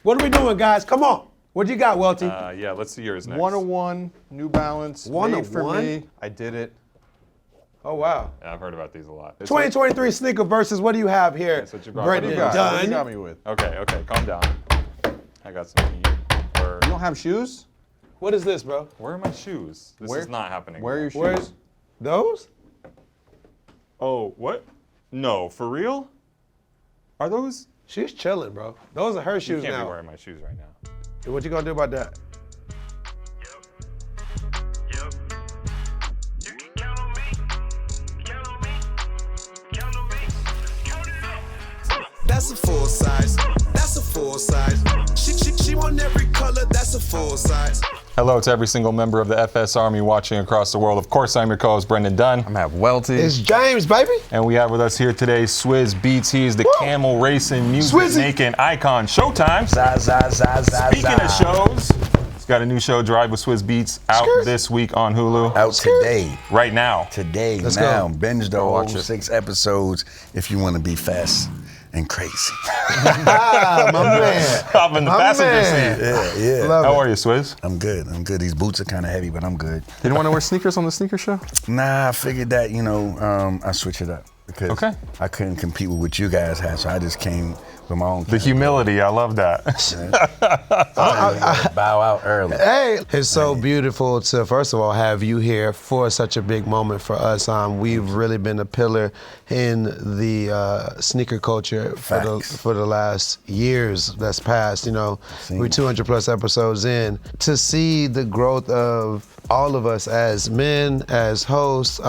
What are we doing, guys? Come on. What you got, Welty? Yeah, let's see yours next. 101 New Balance. Made for me. I did it. Oh, wow. Yeah, I've heard about these a lot. 2023 sneaker versus, what do you have here? That's what you brought. Brendan What Dunne. you got me with? Okay, calm down. I got some heat. You don't have shoes? What is this, bro? Where are my shoes? This is not happening. Where are your Where's shoes? those? Oh, what? No, for real? Are those? She's chilling, bro. Those are her You shoes can't now. be wearing my shoes right now. What you gonna do about that? That's a full size. That's a full size. She want every color. That's a full size. Hello to every single member of the FS Army watching across the world. Of course, I'm your co-host, Brendan Dunne. I'm have Welty. It's James, baby. And we have with us here today Swizz Beatz. He is the camel racing, music-making icon. Showtime. Speaking of shows, he's got a new show, Drive with Swizz Beatz, out this week on Hulu. Out today. Right now. Today, Let's now. go. Binge the Go whole watch it. 6 episodes if you want to be fast and crazy. Ah, my man. Hop in the My passenger man. seat. Yeah. Love How it. are you, Swizz? I'm good. These boots are kind of heavy, but I'm good. You didn't want to wear sneakers on the sneaker show? Nah, I figured that, I switch it up because I couldn't compete with what you guys had, so I just came with my own. The humility, I love that. Bow out early. Hey, it's so beautiful to, first of all, have you here for such a big moment for us. We've really been a pillar in the sneaker culture for the last years that's passed. We're 200 plus episodes in. To see the growth of all of us as men, as hosts,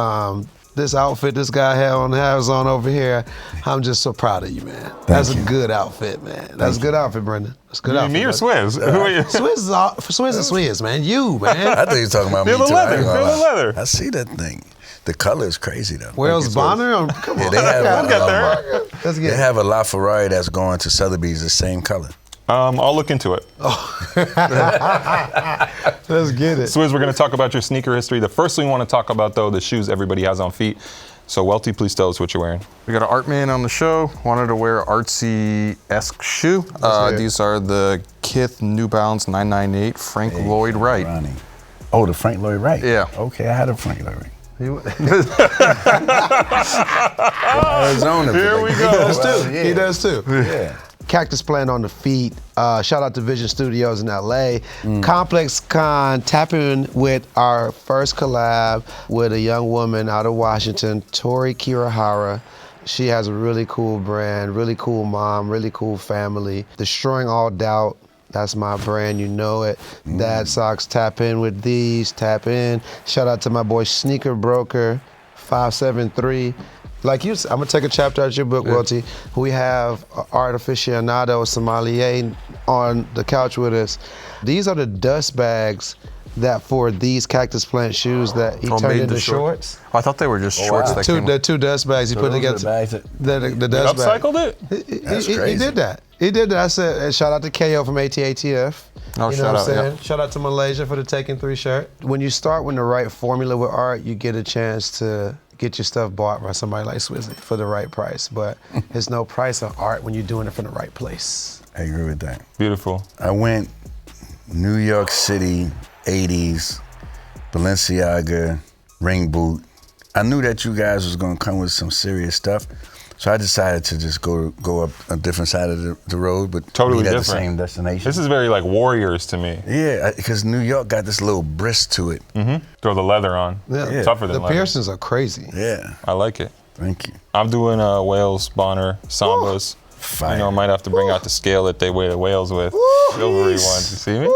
this outfit this guy has on over here, I'm just so proud of you, man. That's a good outfit, man. That's a good outfit, Brendan. That's a good outfit. Me or Swizz? Who are you? Swizz and Swizz, man. You, man. I thought you were talking about Feel me the too. leather, I ain't gonna feel the lie. leather. I see that thing. The color is crazy though. Wales Bonner? Come on. They have, We'll get there. Let's they get it. have a LaFerrari that's going to Sotheby's the same color. I'll look into it. Let's get it. Swizz, we're going to talk about your sneaker history. The first thing we want to talk about, though, the shoes everybody has on feet. So, Welty, please tell us what you're wearing. We got an art man on the show. Wanted to wear an artsy-esque shoe. hear it. These are the Kith New Balance 998 Frank Lloyd Wright. Ronnie. Oh, the Frank Lloyd Wright. Yeah. Okay, I had a Frank Lloyd Wright. Here we go. He does too. Yeah. Cactus Plant on the feet. Shout out to Vision Studios in LA. Complex Con tapping with our first collab with a young woman out of Washington, Tori Kirihara. She has a really cool brand, really cool mom, really cool family. Destroying All Doubt. That's my brand, you know it. Dad Socks, tap in with these, tap in. Shout out to my boy Sneaker Broker, 573. Like you said, I'm gonna take a chapter out of your book, Welty. We have art aficionado sommelier on the couch with us. These are the dust bags that for these Cactus Plant shoes that he turned made into the shorts. I thought they were just shorts that came The two dust bags he put together. The dust bag. Upcycled it? That's He crazy. did that. He did that. I said, and shout out to KO from ATATF. Oh, You know shout what I'm out, saying? yeah. Shout out to Malaysia for the Taking 3 shirt. When you start with the right formula with art, you get a chance to get your stuff bought by somebody like Swizz for the right price. But there's no price on art when you're doing it from the right place. I agree with that. Beautiful. I went New York City, 80s, Balenciaga, ring boot. I knew that you guys was gonna come with some serious stuff, so I decided to just go up a different side of the road, but Totally meet at the different. same destination. This is very like Warriors to me. Yeah, because New York got this little brisk to it. Throw the leather on. Yeah. Tougher than The leather. piercings are crazy. Yeah, I like it. thank you. I'm doing Wales Bonner Sambas. Fire. You know, I might have to bring out the scale that they weigh the whales with. Silvery ones. You see me?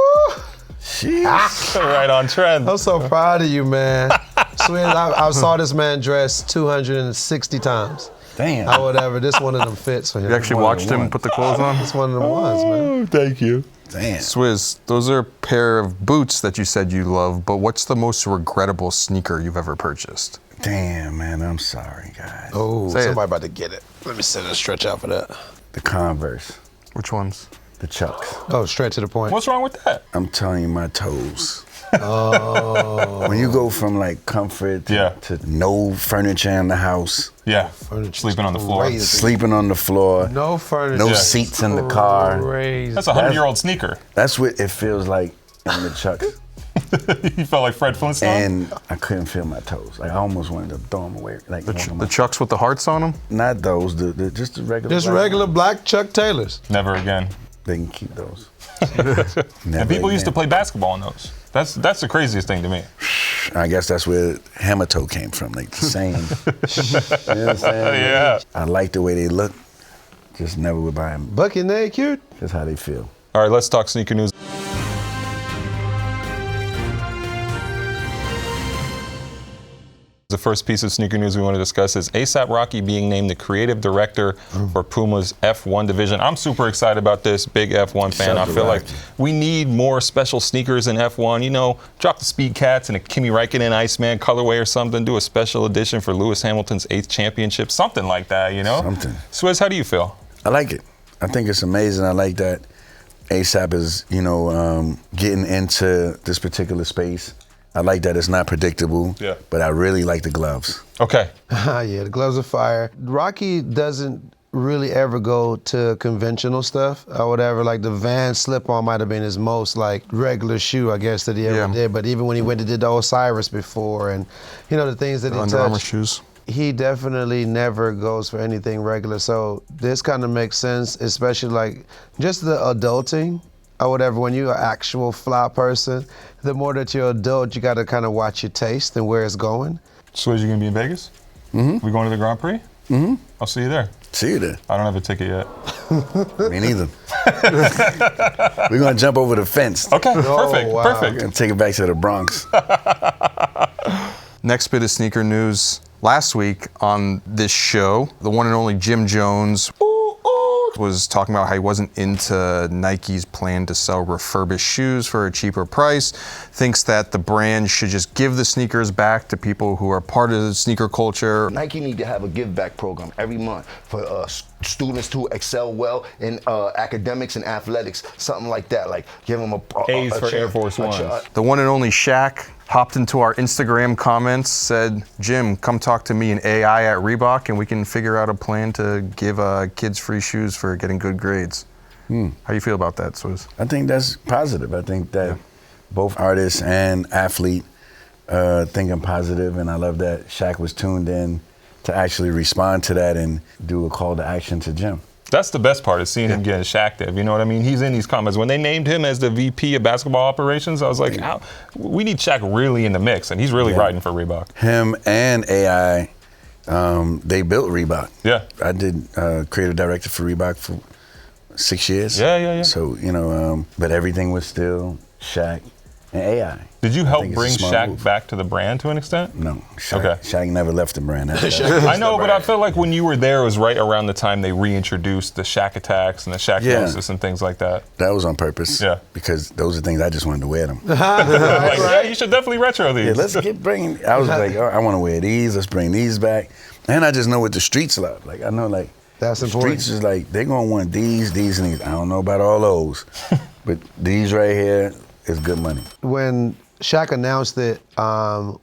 Jeez. Right on trend. I'm so proud of you, man. Swizz, I saw this man dress 260 times. Damn. Or whatever. This one of them fits for him. You actually One watched of the him ones. put the clothes on? It's one of them ones, man. Thank you. Damn. Swizz, those are a pair of boots that you said you love, but what's the most regrettable sneaker you've ever purchased? Damn, man, I'm sorry, guys. Oh, Say it. somebody about to get it. Let me sit and stretch out for that. The Converse, Which ones? the Chucks. Oh, straight to the point. What's wrong with that? I'm telling you, my toes. Oh. When you go from like comfort to no furniture in the house. Yeah. Sleeping on the floor. Crazy. Sleeping on the floor. No furniture. No seats in the car. Crazy. That's a 100-year-old sneaker. That's what it feels like in the Chucks. You felt like Fred Flintstone? And I couldn't feel my toes. Like I almost wanted to throw them away. Like The Chucks with the hearts on them? Not those, just the regular. Just regular black Chuck Taylors. Never again. They can keep those. And people used to play basketball in those. That's the craziest thing to me. I guess that's where hammer-toe came from, like the same. You know what I'm saying? Yeah. I like the way they look. Just never would buy them. Bucky and they cute. That's how they feel. All right, let's talk sneaker news. The first piece of sneaker news we want to discuss is A$AP Rocky being named the creative director for Puma's F1 division. I'm super excited about this, big F1 fan. I feel like we need more special sneakers in F1. You know, drop the Speed Cats and a Kimi Räikkönen Iceman colorway or something. Do a special edition for Lewis Hamilton's 8th championship, something like that, you know? Something. Swizz, how do you feel? I like it. I think it's amazing. I like that A$AP is, getting into this particular space. I like that it's not predictable, but I really like the gloves. Okay. Yeah, the gloves are fire. Rocky doesn't really ever go to conventional stuff or whatever. Like the Van slip-on might have been his most like regular shoe, I guess, that he ever did. But even when he went to did the Osiris before and, the things that he Under Armour touched. shoes. He definitely never goes for anything regular. So this kind of makes sense, especially like just the adulting or whatever. When you're an actual fly person, the more that you're adult, you got to kind of watch your taste and where it's going. Swizz, you going to be in Vegas? Mm-hmm. We going to the Grand Prix? Mm-hmm. I'll see you there. See you there. I don't have a ticket yet. Me neither. We're going to jump over the fence. Okay, perfect, wow. perfect. We're going to take it back to the Bronx. Next bit of sneaker news. Last week on this show, the one and only Jim Jones was talking about how he wasn't into Nike's plan to sell refurbished shoes for a cheaper price, thinks that the brand should just give the sneakers back to people who are part of the sneaker culture. Nike need to have a give back program every month for students who excel well in academics and athletics, something like that. Like give them A's for Air Force Ones. The one and only Shaq hopped into our Instagram comments, said, Jim, come talk to me and AI at Reebok and we can figure out a plan to give kids free shoes for getting good grades. How do you feel about that, Swizz? I think that's positive. I think that both artists and athlete thinking positive, and I love that Shaq was tuned in to actually respond to that and do a call to action to Jim. That's the best part, is seeing him getting Shaq you know what I mean? He's in these comments. When they named him as the VP of basketball operations, I was like, we need Shaq really in the mix, and he's really riding for Reebok. Him and AI, they built Reebok. Yeah. I did creative director for Reebok for 6 years. Yeah. So, but everything was still Shaq and AI. Did you help it's a bring smart Shaq move. back to the brand to an extent? No, Shaq, Okay. Shaq never left the brand. I know, but I feel like when you were there, it was right around the time they reintroduced the Shaq attacks and the Shaq Moses and things like that. That was on purpose. Yeah. Because those are things I just wanted to wear them. Yeah, you should definitely retro these. Yeah, let's keep bringing. I was like, I want to wear these. Let's bring these back. And I just know what the streets love. Like I know, like That's the important. streets is like they're gonna want these, and these. I don't know about all those, but these right here is good money. When Shaq announced it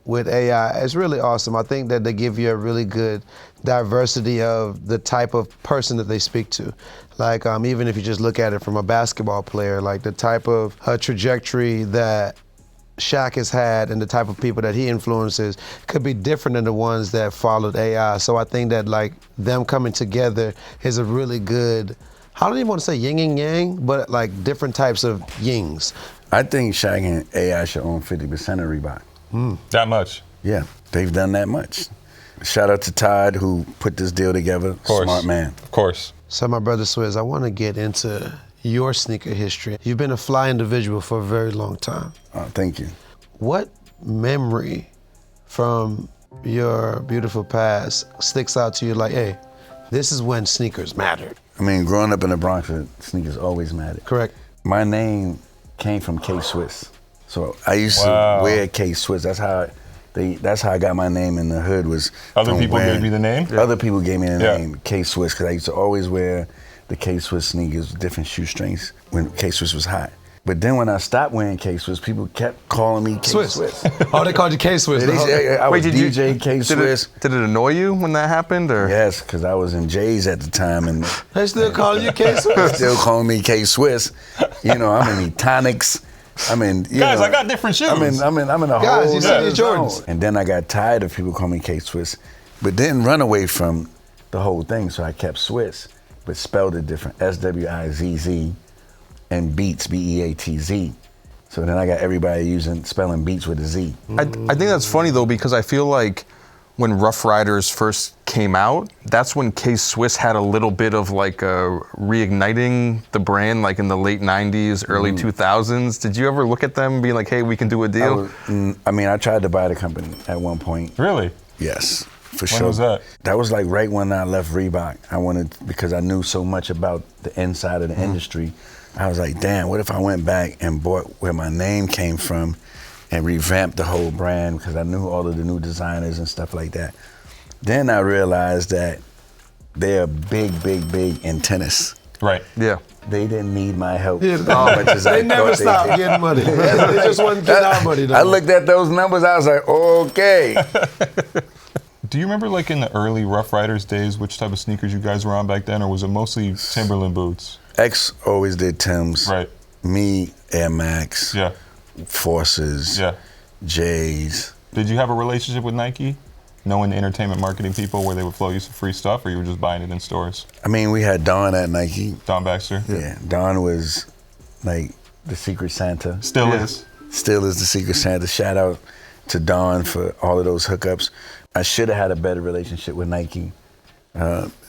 with AI, it's really awesome. I think that they give you a really good diversity of the type of person that they speak to. Like even if you just look at it from a basketball player, like the type of trajectory that Shaq has had and the type of people that he influences could be different than the ones that followed AI. So I think that like them coming together is a really good, I don't even want to say yin and yang, but like different types of yings. I think Shaq and AI should own 50% of Reebok. That much. Yeah, they've done that much. Shout out to Todd who put this deal together. Of course. Smart man. Of course. So my brother Swizz, I want to get into your sneaker history. You've been a fly individual for a very long time. Thank you. What memory from your beautiful past sticks out to you like, hey, this is when sneakers mattered? I mean, growing up in the Bronx, sneakers always mattered. Correct. My name came from K-Swiss. So I used Wow. to wear K-Swiss. That's how I got my name in the hood was Other from people wearing- gave you the name? Other people gave me the Yeah. name K-Swiss because I used to always wear the K-Swiss sneakers with different shoestrings when K-Swiss was hot. But then when I stopped wearing K-Swiss, people kept calling me K-Swiss. Oh, they called you K-Swiss. They say I was did DJ K-Swiss. Did it annoy you when that happened? Or? Yes, because I was in J's at the time, and They still calling you they K-Swiss? still calling me K-Swiss. You know, I'm in Etonics. I'm in. Guys, I got different shoes. I'm in a Guys, whole you see nother these Jordans. zone. And then I got tired of people calling me K-Swiss, but didn't run away from the whole thing. So I kept Swiss, but spelled it different. SWIZZ, and Beatz, BEATZ. So then I got everybody spelling Beats with a Z. I think that's funny though, because I feel like when Rough Riders first came out, that's when K-Swiss had a little bit of like reigniting the brand, like in the late 90s, early 2000s. Did you ever look at them and be like, hey, we can do a deal? I tried to buy the company at one point. Really? Yes, for sure. When was that? That was like right when I left Reebok. Because I knew so much about the inside of the industry. I was like, damn, what if I went back and bought where my name came from and revamped the whole brand, because I knew all of the new designers and stuff like that. Then I realized that they're big in tennis. Right. Yeah. They didn't need my help. Yeah, as much as I they never thought stopped did. getting money. They just wasn't getting our money though. I looked at those numbers, I was like, okay. Do you remember, like in the early Rough Riders days, which type of sneakers you guys were on back then, or was it mostly Timberland boots? X always did Timbs. Right. Me, Air Max. Yeah. Forces. Yeah. J's. Did you have a relationship with Nike, knowing the entertainment marketing people, where they would flow you some free stuff, or you were just buying it in stores? I mean, we had Don at Nike. Don Baxter? Yeah, Don was like the Secret Santa. Still is. Still is the Secret Santa. Shout out to Don for all of those hookups. I should have had a better relationship with Nike,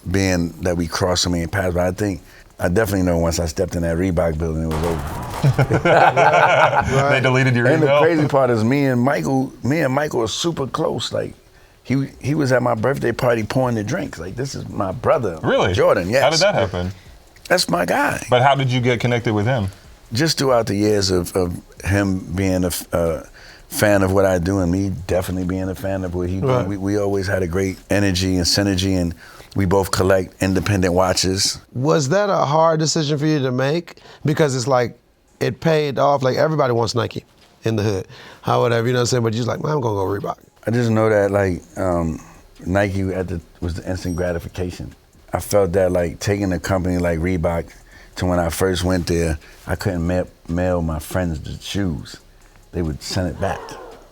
being that we crossed so many paths. But I definitely know once I stepped in that Reebok building, it was over. They deleted your And email. the crazy part is me and Michael are super close. Like he was at my birthday party pouring the drinks. Like, this is my brother. Really? Jordan, yes. How did that happen? That's my guy. But how did you get connected with him? Just throughout the years of him being a fan of what I do, and me definitely being a fan of what he do. Right. We always had a great energy and synergy, and we both collect independent watches. Was that a hard decision for you to make? Because it's like, it paid off. Like, everybody wants Nike in the hood. How whatever, you know what I'm saying? But you're just like, man, I'm gonna go Reebok. I just know that like Nike was the instant gratification. I felt that like taking a company like Reebok to when I first went there, I couldn't mail my friends the shoes. They would send it back.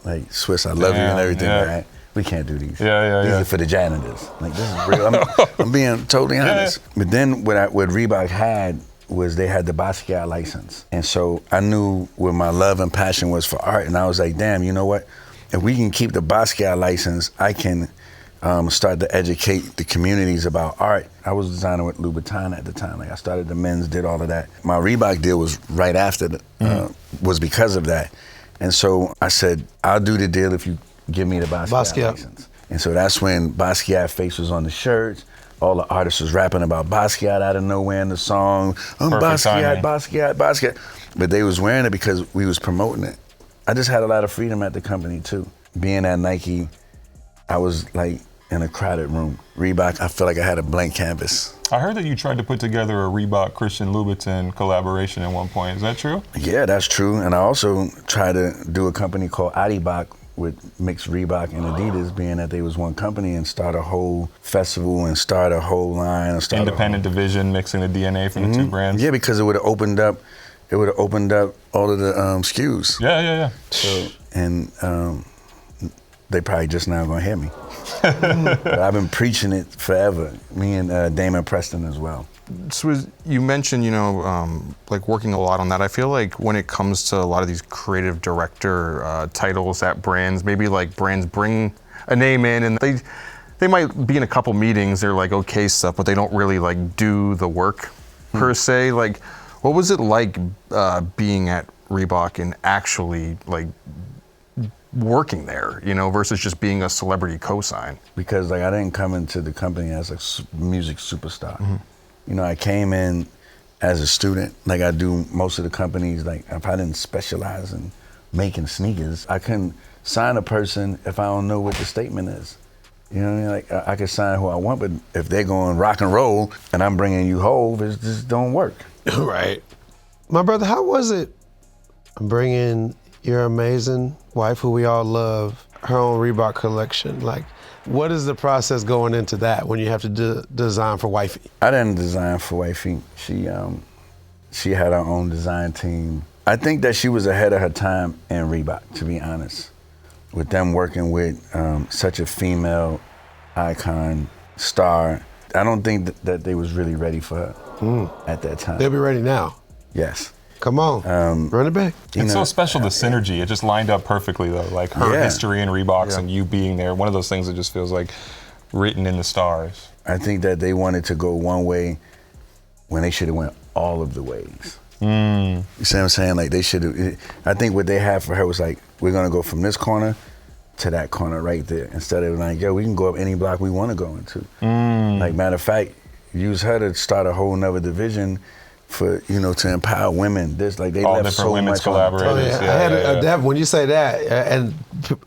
Like, Swiss, I love you and everything, yeah. right? We can't do these. Yeah, These yeah. are for the janitors. Like, this is real. I'm being totally honest. But then what Reebok had was they had the Basquiat license. And so I knew what my love and passion was for art. And I was like, damn, you know what? If we can keep the Basquiat license, I can start to educate the communities about art. I was designing with Louboutin at the time. Like, I started the men's, did all of that. My Reebok deal was right after, was because of that. And so I said, I'll do the deal if you give me the Basquiat license. And so that's when Basquiat face was on the shirts. All the artists was rapping about Basquiat out of nowhere in the song. I'm Basquiat, Basquiat, Basquiat. But they was wearing it because we was promoting it. I just had a lot of freedom at the company too. Being at Nike, I was like in a crowded room. Reebok, I feel like I had a blank canvas. I heard that you tried to put together a Reebok Christian Louboutin collaboration at one point. Is that true? Yeah, that's true. And I also tried to do a company called Adibok with mixed Reebok and Adidas, being that they was one company, and start a whole festival and start a whole line. And Independent division, mixing the DNA from the two brands. Yeah, because it would have opened up all of the SKUs. Yeah. So, and they probably just now gonna hear me. But I've been preaching it forever. Me and Damon Preston as well. Swizz, you mentioned, like working a lot on that. I feel like when it comes to a lot of these creative director titles at brands, maybe like brands bring a name in and they might be in a couple meetings, they're like okay stuff, but they don't really like do the work per se. Like, what was it like being at Reebok and actually like working there, versus just being a celebrity cosign? Because like I didn't come into the company as a music superstar. I came in as a student, like I do most of the companies. Like, if I didn't specialize in making sneakers, I couldn't sign a person if I don't know what the statement is. You know what I mean? Like, I could sign who I want, but if they're going rock and roll and I'm bringing you Hove, it just don't work. Right. My brother, how was it bringing your amazing wife, who we all love, her own Reebok collection. Like, what is the process going into that when you have to design for wifey? I didn't design for wifey. She had her own design team. I think that she was ahead of her time in Reebok, to be honest. With them working with such a female icon, star, I don't think that they was really ready for her at that time. They'll be ready now. Yes. Come on, run it back. It's so special, the synergy. It just lined up perfectly, though. Like her history in Reeboks and you being there. One of those things that just feels like written in the stars. I think that they wanted to go one way when they should have went all of the ways. You see what I'm saying? Like they should have. I think what they had for her was like, we're gonna go from this corner to that corner right there. Instead of like, yo, we can go up any block we want to go into. Like matter of fact, use her to start a whole nother division for, to empower women. There's like they all left different so women's much collaborators. I had when you say that, and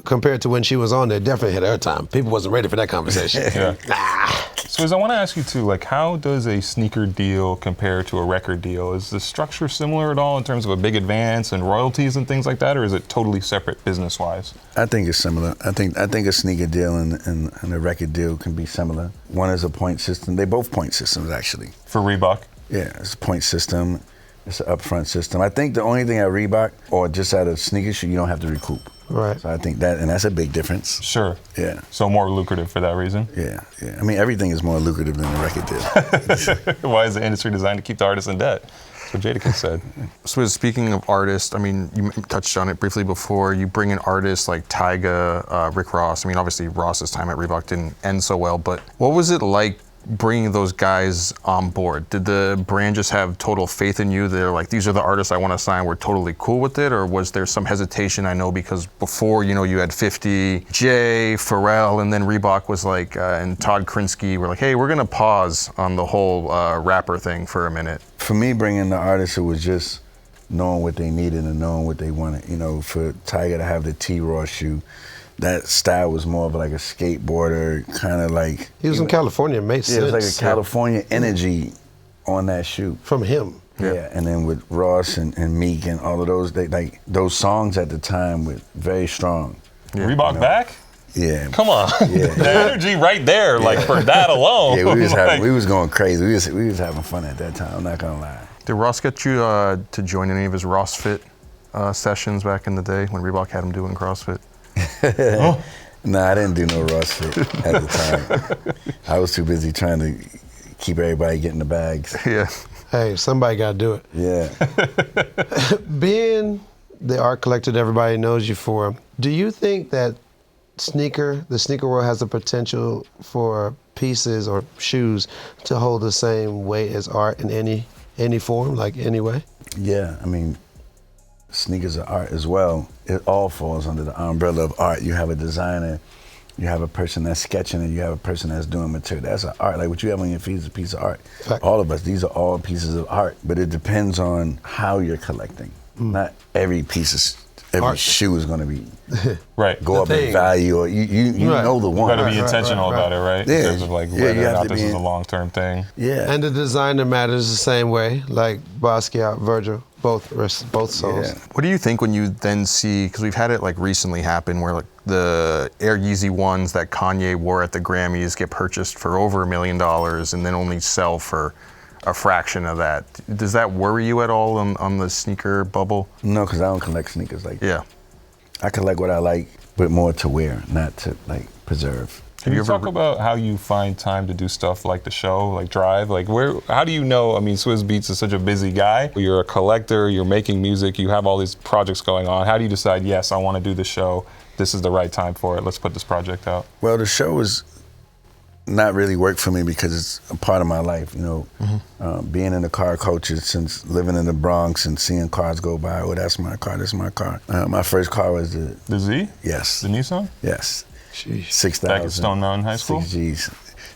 compared to when she was on there, definitely had her time. People wasn't ready for that conversation. Swizz, I want to ask you too, like, how does a sneaker deal compare to a record deal? Is the structure similar at all in terms of a big advance and royalties and things like that, or is it totally separate business-wise? I think it's similar. I think a sneaker deal and a record deal can be similar. One is a point system. They both point systems actually. For Reebok? Yeah, it's a point system. It's an upfront system. I think the only thing at Reebok or just at a sneaker shoe, you don't have to recoup. Right. So I think that's a big difference. Sure. Yeah. So more lucrative for that reason? Yeah. I mean, everything is more lucrative than a record deal. Why is the industry designed to keep the artists in debt? That's what Jadakiss said. So speaking of artists, I mean, you touched on it briefly before. You bring in artists like Tyga, Rick Ross. I mean, obviously Ross's time at Reebok didn't end so well, but what was it like bringing those guys on board? Did the brand just have total faith in you? They're like, these are the artists I want to sign, we're totally cool with it? Or was there some hesitation? I know because before, you had 50, Jay, Pharrell, and then Reebok was like, and Todd Krinsky were like, hey, we're going to pause on the whole rapper thing for a minute. For me, bringing the artists, it was just knowing what they needed and knowing what they wanted. For Tyga to have the T-Raw shoe, that style was more of like a skateboarder, kind of like... He was in California, it made sense. Yeah, it was like a California energy on that shoe. From him. Yeah, and then with Ross and Meek and all of those, those songs at the time were very strong. Yeah. Reebok back? Yeah. Come on. Yeah. The energy right there, like for that alone. Yeah, we was going crazy. We was having fun at that time, I'm not gonna lie. Did Ross get you to join any of his RossFit sessions back in the day when Reebok had him doing CrossFit? No, I didn't do no RossFit at the time. I was too busy trying to keep everybody getting the bags. Yeah. Hey, somebody got to do it. Yeah. Being the art collector that everybody knows you for, do you think that the sneaker world has the potential for pieces or shoes to hold the same weight as art in any form, like any way? Yeah, I mean, sneakers are art as well. It all falls under the umbrella of art. You have a designer, you have a person that's sketching it, you have a person that's doing material. That's an art. Like what you have on your feet is a piece of art. Fact. All of us, these are all pieces of art, but it depends on how you're collecting. Not every art. Shoe is going to be right. go up in value, or you right. know the one. You got to be intentional about it, right? Yeah. In terms of like whether or not this is a in. long-term thing. Yeah. And the designer matters the same way, like Basquiat, Virgil, both souls. Yeah. What do you think when you then see, because we've had it like recently happen where like the Air Yeezy ones that Kanye wore at the Grammys get purchased for over $1 million and then only sell for a fraction of that. Does that worry you at all on the sneaker bubble? No, because I don't collect sneakers like that. Yeah. I collect what I like, but more to wear, not to like preserve. Can you talk about how you find time to do stuff like the show, like Drive? Like how do you know, I mean, Swizz Beatz is such a busy guy. You're a collector, you're making music, you have all these projects going on. How do you decide, yes, I want to do the show, this is the right time for it, let's put this project out? Well, the show is not really work for me because it's a part of my life, being in the car culture since living in the Bronx and seeing cars go by. Oh, that's my car, that's my car. My first car was The Z? Yes. The Nissan? Yes. Sheesh. 6,000. Back at Stone Mountain High School? 6 G's.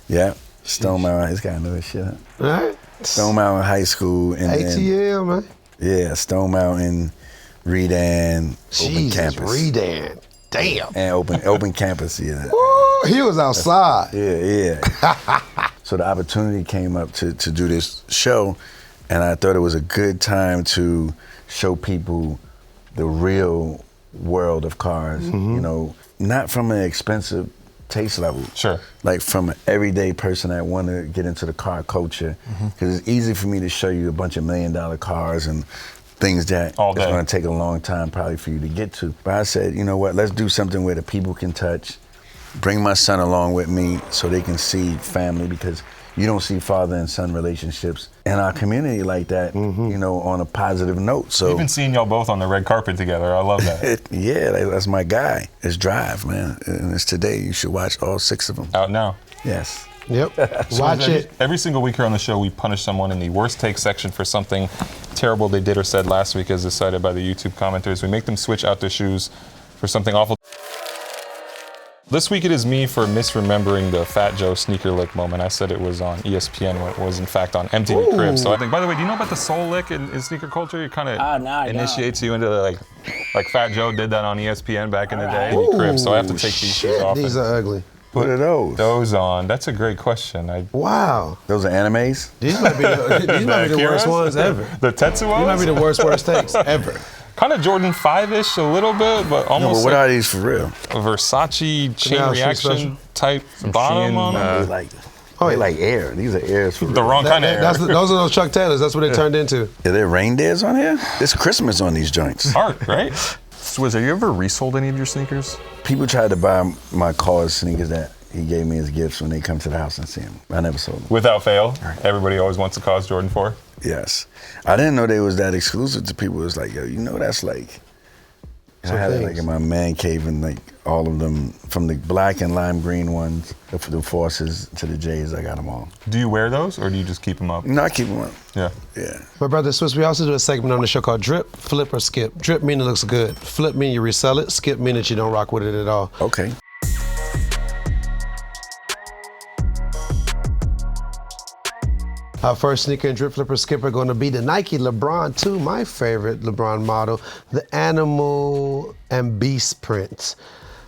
Yeah. Stone Mountain, this guy knows his shit. All right. Stone Mountain High School. And ATL, man. Yeah, Stone Mountain, Redan, Open Campus. Redan. Damn. And open campus, yeah. Woo, he was outside. Yeah. So the opportunity came up to do this show, and I thought it was a good time to show people the real world of cars, you know, not from an expensive taste level. Sure. Like from an everyday person that want to get into the car culture. Because it's easy for me to show you a bunch of $1 million cars and things that All it's day. going to take a long time probably for you to get to. But I said, you know what, let's do something where the people can touch, bring my son along with me so they can see family, because you don't see father and son relationships in our community like that, you know, on a positive note. So We've been seeing y'all both on the red carpet together. I love that. yeah, that's my guy. It's Drive, man. And it's today. You should watch all 6 of them. Out now. Yes. Yep. Watch it. Every single week here on the show, we punish someone in the worst take section for something terrible they did or said last week, as decided by the YouTube commenters. We make them switch out their shoes for something awful. This week it is me for misremembering the Fat Joe sneaker lick moment. I said it was on ESPN when it was in fact on MTV Cribs. So I think, by the way, do you know about the soul lick in sneaker culture? It kind of initiates you into like Fat Joe did that on ESPN back in the day. Cribs. So I have to take these shoes off. These are ugly. What are those? Those on. That's a great question. Wow. Those are animes? These might be the worst ones ever. The Tetsuos? These might be the worst takes ever. Kind of Jordan 5-ish a little bit, but No, almost but what like are these for real? a Versace chain Canal Street reaction special? type bottom on them. They like air. These are airs for real. The wrong kind of air. Those are those Chuck Taylors. That's what they turned into. Are there reindeers on here? It's Christmas on these joints. Art, right? Swizz, have you ever resold any of your sneakers? People tried to buy my Cause sneakers that he gave me as gifts when they come to the house and see them. I never sold them. Without fail, everybody always wants to cause Jordan 4. Yes. I didn't know they was that exclusive to people. It was like, yo, you know that's like... I had it like in my man cave, and like all of them, from the black and lime green ones, the Forces to the J's, I got them all. Do you wear those, or do you just keep them up? No, I keep them up. Yeah. Yeah. My brother Swizz, we also do a segment on the show called Drip, Flip, or Skip. Drip meaning it looks good. Flip meaning you resell it. Skip meaning that you don't rock with it at all. Okay. Our first sneaker and drip flipper skip are going to be the Nike LeBron 2, my favorite LeBron model, the Animal and Beast prints.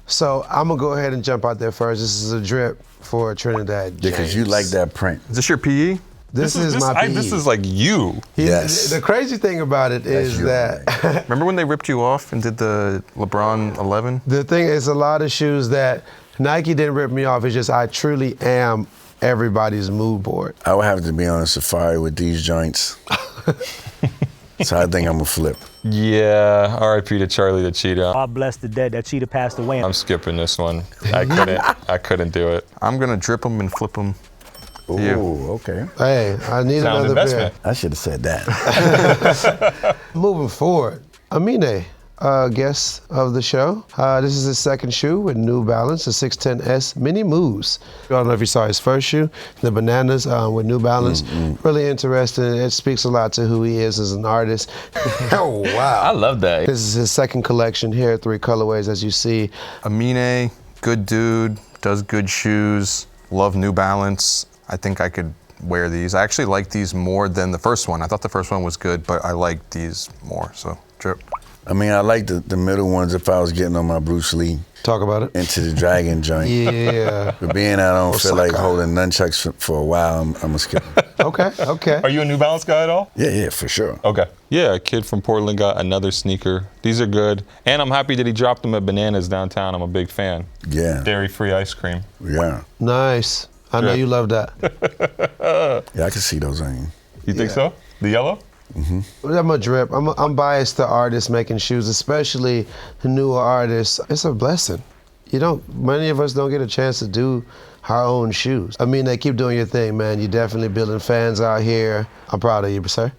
So I'm going to go ahead and jump out there first. This is a drip for Trinidad James. Because you like that print. Is this your PE? This is my PE. This is like you. Yes. The crazy thing about it is your that Remember when they ripped you off and did the LeBron 11? the thing is a lot of shoes that Nike didn't rip me off. It's just I truly am everybody's mood board. I would have to be on a safari with these joints. So I think I'm a flip. Yeah, R.I.P. to Charlie the Cheetah. God bless the dead. That cheetah passed away. I'm skipping this one. I couldn't do it. I'm gonna drip them and flip them. Ooh, okay. Hey, I need Sound another investment. pair. I should have said that. Moving forward, Amine, guest of the show. This is his second shoe with New Balance, the 610S Mini Moves. I don't know if you saw his first shoe, the Bananas with New Balance. Really interesting. It speaks a lot to who he is as an artist. Oh, wow. I love that. This is his second collection here, 3 colorways, as you see. Amine, good dude, does good shoes, love New Balance. I think I could wear these. I actually like these more than the first one. I thought the first one was good, but I like these more, so drip. I mean, I like the middle ones if I was getting on my Bruce Lee Talk about it. into the dragon joint. Yeah. But being I don't feel like Osaka. holding nunchucks for a while, I'm gonna skip. Okay. Are you a New Balance guy at all? Yeah, for sure. Okay. Yeah, a kid from Portland got another sneaker. These are good. And I'm happy that he dropped them at Bananas downtown. I'm a big fan. Yeah, Dairy-free ice cream. yeah. Nice. I know Yeah. you love that. Yeah, I can see those on you. You think so? The yellow? I'm a drip. I'm biased to artists making shoes, especially newer artists. It's a blessing. Many of us don't get a chance to do our own shoes. I mean, they keep doing your thing, man. You're definitely building fans out here. I'm proud of you, sir.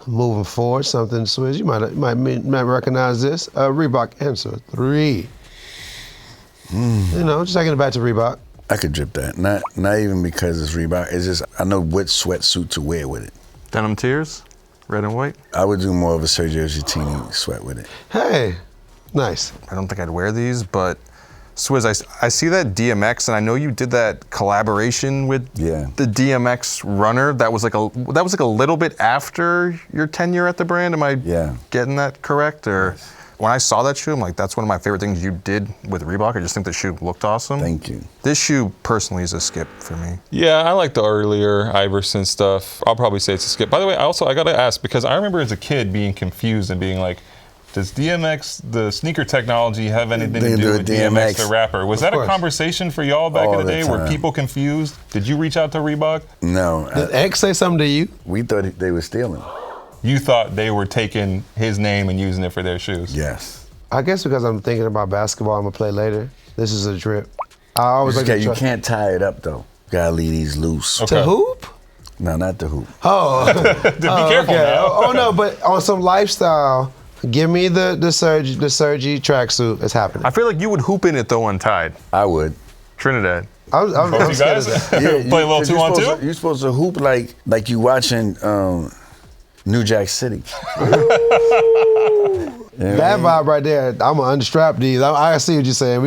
Moving forward, something, Swizz, you might recognize this. Reebok Answer 3. Just taking it back to Reebok. I could drip that. Not even because it's Reebok. It's just I know what sweatsuit to wear with it. Denim Tears, red and white. I would do more of a Sergio Gittini sweat with it. Hey, nice. I don't think I'd wear these, but Swizz, I see that DMX, and I know you did that collaboration with the DMX runner. That was like a little bit after your tenure at the brand. Am I getting that correct? Or when I saw that shoe, I'm like, that's one of my favorite things you did with Reebok. I just think the shoe looked awesome. Thank you. This shoe personally is a skip for me. Yeah, I like the earlier Iverson stuff. I'll probably say it's a skip. By the way, I gotta ask, because I remember as a kid being confused and being like, Does DMX, the sneaker technology, have anything to do with DMX, the rapper? Was that a conversation for y'all back in the day? Were people confused? Did you reach out to Reebok? No. Did X say something to you? We thought they were stealing. You thought they were taking his name and using it for their shoes? Yes. I guess because I'm thinking about basketball I'm going to play later. This is a drip. I always you can't tie it up, though. Gotta leave these loose. To hoop? No, not the hoop. Oh. Be careful now. Oh, no, but on some lifestyle, give me the Sergi tracksuit. It's happening. I feel like you would hoop in it though untied. I would. Trinidad. I'm You scared of guys that. play a little 2-on-2? You're supposed to hoop like you watching New Jack City. That vibe right there, I'm gonna unstrap these. I see what you're saying.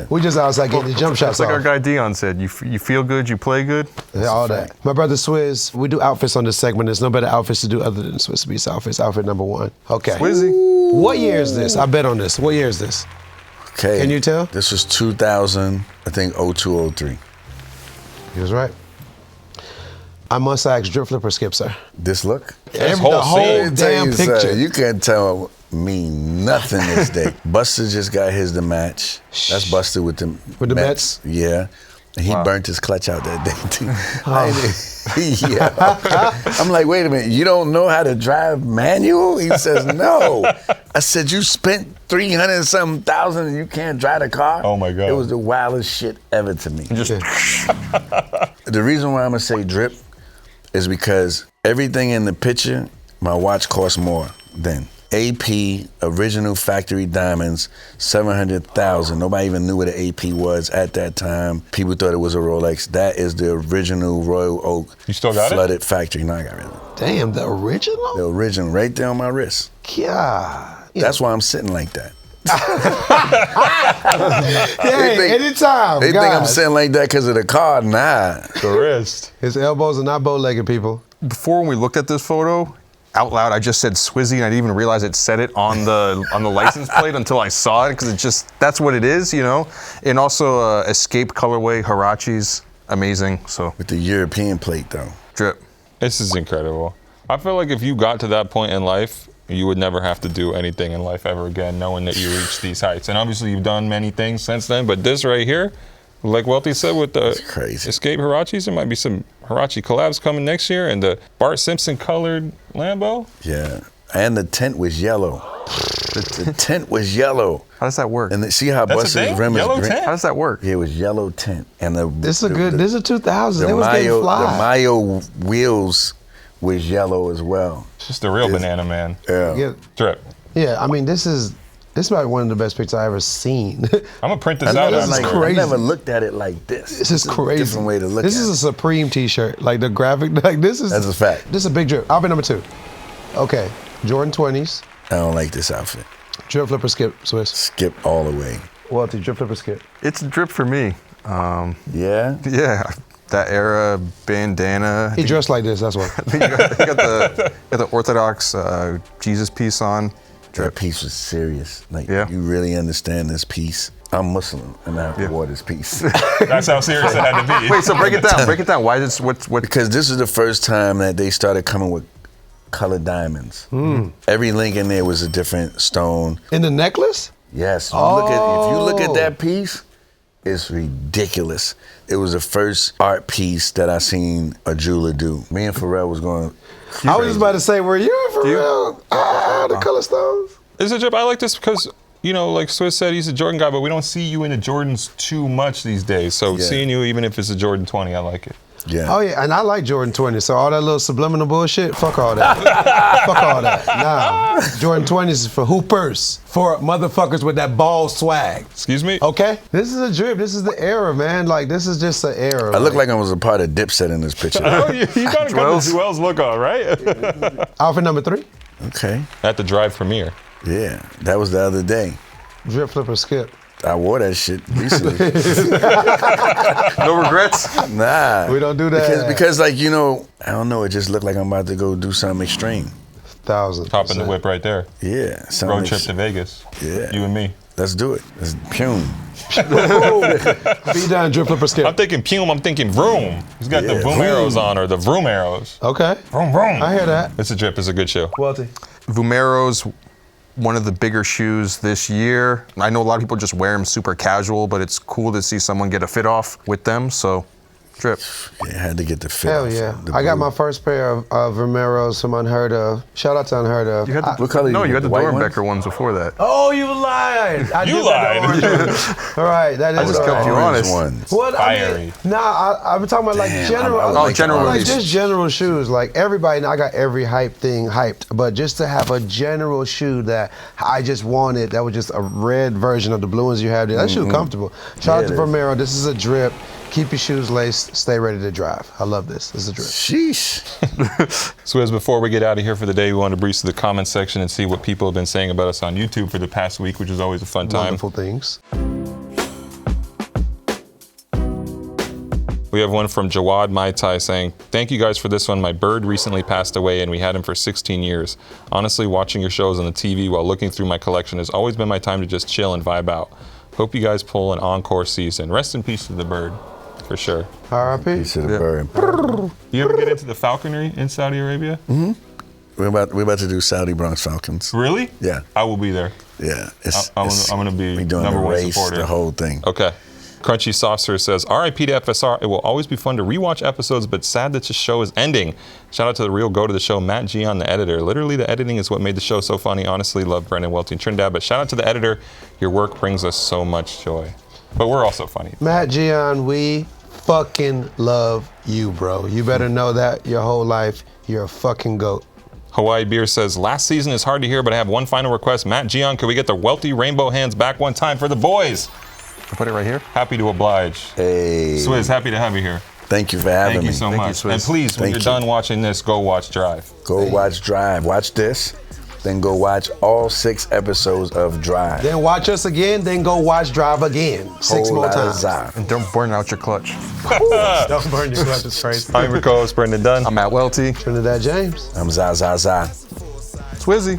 We just outside getting the jump shots Like off. our guy Dion said, you feel good, you play good. Yeah, all that. My brother Swizz, we do outfits on this segment. There's no better outfits to do other than Swizz Beatz outfits. Outfit number 1. Okay. Swizzy. What year is this? I bet on this. What year is this? Okay. Can you tell? This was 2000, I think 02, 03. He was right. I must ask, drip flipper skip, sir. This look? This The whole Let me tell damn you picture. something. You can't tell me nothing this day. Buster just got his to match. That's Buster with the Mets? Yeah. And he burnt his clutch out that day too. Yeah. I'm like, wait a minute, you don't know how to drive manual? He says, no. I said, you spent 300 and something thousand and you can't drive the car? Oh my God. It was the wildest shit ever to me. The reason why I'm gonna say drip is because everything in the picture, my watch cost more than. AP, original factory diamonds, 700,000. Nobody even knew what an AP was at that time. People thought it was a Rolex. That is the original Royal Oak. You still got flooded factory. No, I got rid of it. Damn, the original? The original, right there on my wrist. God. That's why I'm sitting like that. Hey, anytime. They think I'm sitting like that because of the car. Nah. The wrist. His elbows are not bow-legged, people. Before when we looked at this photo, out loud, I just said Swizzy, and I didn't even realize it said it on the license plate until I saw it, because it just, that's what it is, you know? And also Escape colorway, Huaraches, amazing, so. With the European plate, though. Drip. This is incredible. I feel like if you got to that point in life, you would never have to do anything in life ever again, knowing that you reached these heights. And obviously you've done many things since then, but this right here, like Welty said with the Escape Huaraches, there might be some Huarache collabs coming next year, and the Bart Simpson colored Lambo. Yeah, and the tint was yellow. The tint was yellow. How does that work? And see how Buster's rim is green? How does that work? Yeah, it was yellow tint. And this is 2000. It was getting fly. The Mayo wheels was yellow as well. It's just a real banana man. Yeah. Drip. Yeah, I mean, this is probably one of the best pictures I've ever seen. I'm gonna print this out. This is crazy. I never looked at it like this. This is crazy. A different way to look This at is a Supreme t-shirt. Like the graphic, like this is. That's a fact. This is a big drip. Outfit number 2. Okay, Jordan 20s. I don't like this outfit. Drip flipper skip, Swizz. Skip all the way. Welty, drip flipper skip. It's a drip for me. Yeah? Yeah, that era bandana. He dressed like this, that's why. you got the Orthodox Jesus piece on. That piece was serious. Like, Yeah. you really understand this piece. I'm Muslim, and I have to wear this piece. That's how serious it had to be. Wait, so break it down. Break it down. Why is what? Because this is the first time that they started coming with colored diamonds. Every link in there was a different stone. In the necklace? Yes. If you look at that piece, it's ridiculous. It was the first art piece that I seen a jeweler do. Me and Pharrell was going. I was just about to say, were you for real? The color stones. It's a drip. I like this because, you know, like Swizz said, he's a Jordan guy, but we don't see you in the Jordans too much these days. So seeing you, even if it's a Jordan 20, I like it. Yeah. Oh yeah, and I like Jordan 20, so all that little subliminal bullshit, fuck all that. Fuck all that. Nah, Jordan 20s is for hoopers, for motherfuckers with that ball swag. Excuse me? Okay? This is a drip, this is the era, man. Like, this is just an era. I look like I was a part of Dipset in this picture. Oh, you got to got the Jewels look on, right? Outfit number 3. Okay. At the Drive premiere. Yeah, that was the other day. Drip flipper skip. I wore that shit recently. No regrets? Nah. We don't do that. Because like, you know, I don't know, it just looked like I'm about to go do something extreme. 1,000%. Top in the whip right there. Yeah. Road trip to Vegas. Yeah. You and me. Let's do it. Let's Pume. Be down, drip flipper skip. I'm thinking Pume, I'm thinking Vroom. He's got the Vroom arrows on, or the Vroom arrows. Okay. Vroom, vroom. I hear that. It's a drip, it's a good show. Welty. Vumeros one of the bigger shoes this year. I know a lot of people just wear them super casual, but it's cool to see someone get a fit off with them. So, drip. Yeah, had to get the fit. Hell off. yeah. The I got blue. my first pair of Romeros from Unheard Of. Shout out to Unheard Of. You had the, What color no, you had the white Dornbecker ones before that. Oh, you lied. I You did have the lied. orange one. All right, that is I just all kept right. you Orange honest. ones. What? Fiery. I'm talking about like Damn, general. I would Oh, like general the like release. just general shoes. Like everybody, I got every hype thing hyped, but just to have a general shoe that I just wanted, that was just a red version of the blue ones you have there. That shoe comfortable. Shout out to it is. Romero. This is a drip. Keep your shoes laced. Stay ready to drive. I love this. This is a drip. Sheesh. Swizz, before we get out of here for the day, we want to breeze to the comment section and see what people have been saying about us on YouTube for the past week, which is always a fun time. Wonderful things. We have one from Jawad Mai Tai saying, thank you guys for this one. My bird recently passed away and we had him for 16 years. Honestly, watching your shows on the TV while looking through my collection has always been my time to just chill and vibe out. Hope you guys pull an encore season. Rest in peace to the bird, for sure. R.I.P. Piece of the bird. You ever get into the falconry in Saudi Arabia? We're about to do Saudi Bronx Falcons. Really? Yeah. I will be there. Yeah. I'm gonna be we doing number the one race, supporter. the whole thing. Okay. Crunchy Saucer says, RIP to FSR. It will always be fun to rewatch episodes, but sad that the show is ending. Shout out to the real go to the show, Matt Gian, the editor. Literally, the editing is what made the show so funny. Honestly, love Brendan, Welty, and Trinidad, but shout out to the editor. Your work brings us so much joy. But we're also funny. Matt Gian, we fucking love you, bro. You better know that your whole life. You're a fucking goat. Hawaii Beer says, last season is hard to hear, but I have one final request. Matt Gian, could we get the Welty rainbow hands back one time for the boys? I put it right here. Happy to oblige. Hey. Swizz, happy to have you here. Thank you for having Thank me. you so Thank you, much. Swizz. And please, when Thank you're you. done watching this, go watch Drive. Go watch Drive. Watch this. Then go watch all 6 episodes of Drive. Then watch us again, then go watch Drive again. 6 Whole more lot of times. Zion. And don't burn out your clutch. Don't burn your clutch, it's crazy. I'm your co-host, Brendan Dunne. I'm at Welty. Trinidad James. I'm Za. Swizzy.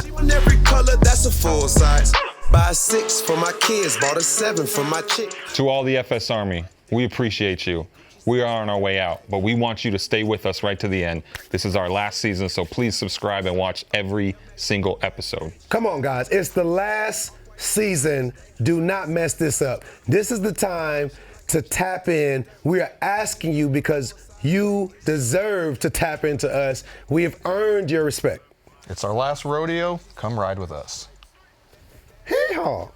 She want every color, that's a full size. Buy a 6 for my kids, bought a 7 for my chick. To all the FS Army, we appreciate you. We are on our way out, but we want you to stay with us right to the end. This is our last season, so please subscribe and watch every single episode. Come on, guys. It's the last season. Do not mess this up. This is the time to tap in. We are asking you because you deserve to tap into us. We have earned your respect. It's our last rodeo. Come ride with us. Hee-haw.